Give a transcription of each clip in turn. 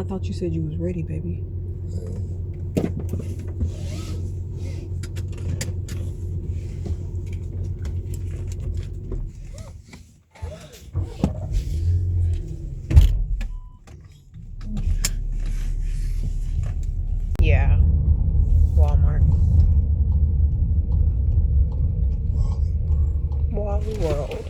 thought you said you was ready, baby. Yeah. Walmart. Wally World.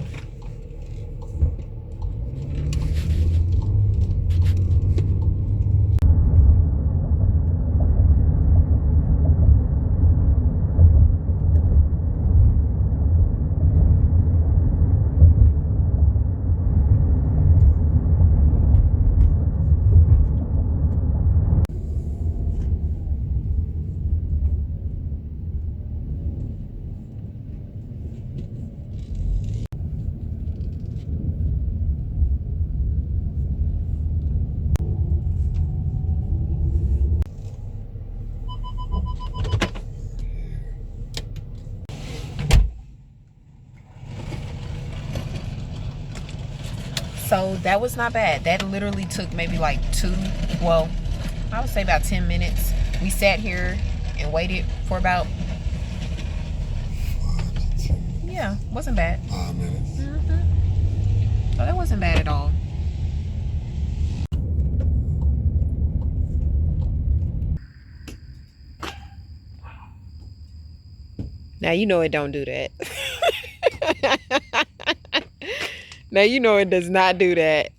So that was not bad. That literally took maybe like I would say about 10 minutes. We sat here and waited for about, yeah, wasn't bad. 5 minutes. So that wasn't bad at all. Now you know it don't do that. Now you know it does not do that.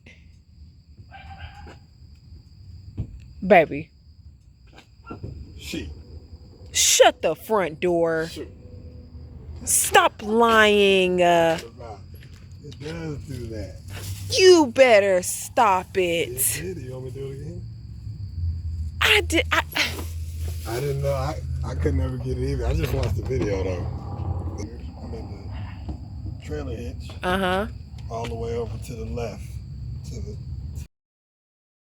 Baby. Shut the front door. Stop lying. It does do that. You better stop it. It did. You want me to do it again? I didn't know. I could never get it either. I just watched the video though. I'm in the trailer hitch. Uh-huh. All the way over to the left. To the